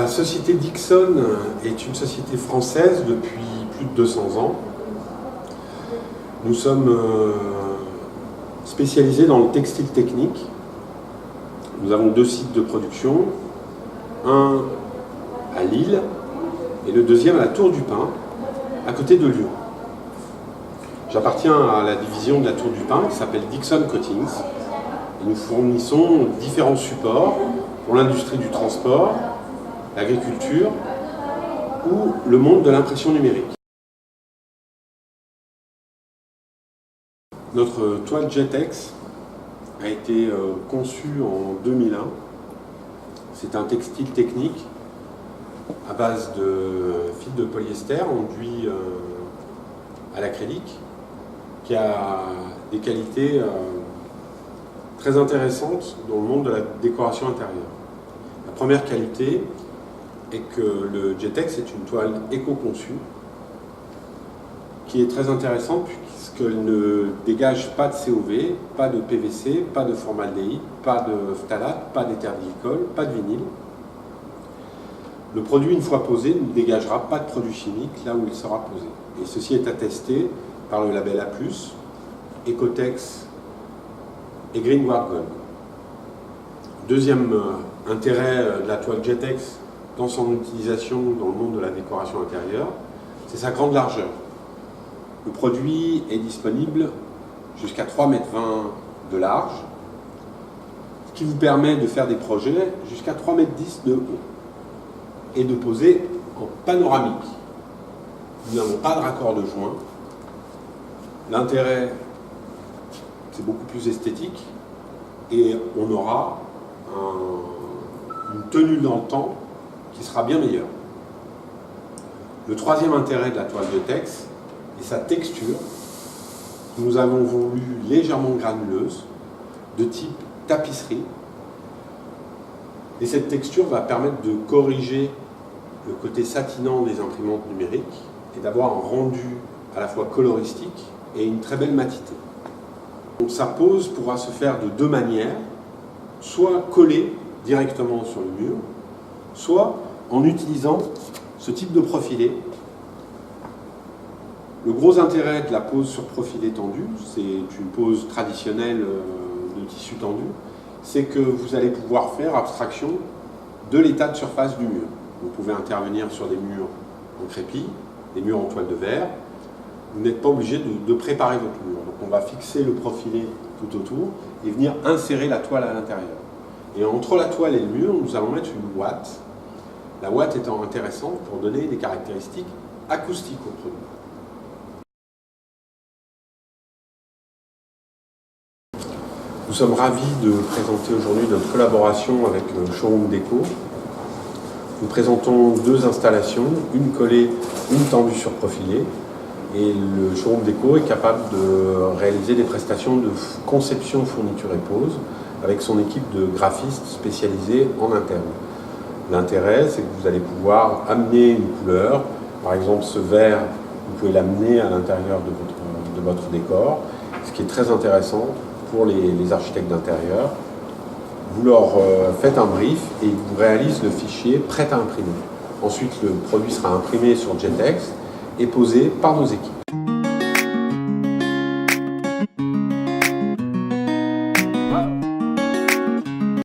La société Dixon est une société française depuis plus de 200 ans. Nous sommes spécialisés dans le textile technique. Nous avons 2 sites de production, un à Lille et le deuxième à la Tour du Pin, à côté de Lyon. J'appartiens à la division de la Tour du Pin qui s'appelle Dixon Coatings. Et nous fournissons différents supports pour l'industrie du transport, l'agriculture ou le monde de l'impression numérique. Notre toile Jetex a été conçue en 2001. C'est un textile technique à base de fil de polyester enduit à l'acrylique qui a des qualités très intéressantes dans le monde de la décoration intérieure. La première qualité est que le Jetex est une toile éco-conçue qui est très intéressante puisqu'elle ne dégage pas de COV, pas de PVC, pas de formaldéhyde, pas de phtalate, pas d'éther de glycol, pas de vinyle. Le produit, une fois posé, ne dégagera pas de produits chimiques là où il sera posé. Et ceci est attesté par le label A+, Ecotex et Greenward Gold. Deuxième intérêt de la toile Jetex dans son utilisation dans le monde de la décoration intérieure, c'est sa grande largeur. Le produit est disponible jusqu'à 3,20 m de large, ce qui vous permet de faire des projets jusqu'à 3,10 m de haut et de poser en panoramique. Nous n'avons pas de raccord de joint. L'intérêt, c'est beaucoup plus esthétique et on aura une tenue dans le temps qui sera bien meilleure. Le troisième intérêt de la toile Jetex est sa texture. Nous avons voulu légèrement granuleuse, de type tapisserie. Et cette texture va permettre de corriger le côté satinant des imprimantes numériques et d'avoir un rendu à la fois coloristique et une très belle matité. Donc sa pose pourra se faire de 2 manières, soit collée directement sur le mur, soit en utilisant ce type de profilé. Le gros intérêt de la pose sur profilé tendu, c'est une pose traditionnelle de tissu tendu, c'est que vous allez pouvoir faire abstraction de l'état de surface du mur. Vous pouvez intervenir sur des murs en crépi, des murs en toile de verre. Vous n'êtes pas obligé de préparer votre mur. Donc on va fixer le profilé tout autour et venir insérer la toile à l'intérieur. Et entre la toile et le mur, nous allons mettre une ouate. La ouate étant intéressante pour donner des caractéristiques acoustiques au produit. Nous sommes ravis de présenter aujourd'hui notre collaboration avec le Showroom Déco. Nous présentons 2 installations, une collée, une tendue sur profilé. Et le Showroom Déco est capable de réaliser des prestations de conception, fourniture et pose avec son équipe de graphistes spécialisés en interne. L'intérêt, c'est que vous allez pouvoir amener une couleur. Par exemple, ce vert, vous pouvez l'amener à l'intérieur de votre décor, ce qui est très intéressant pour les architectes d'intérieur. Vous leur faites un brief et ils vous réalisent le fichier prêt à imprimer. Ensuite, le produit sera imprimé sur Jetex et posé par nos équipes.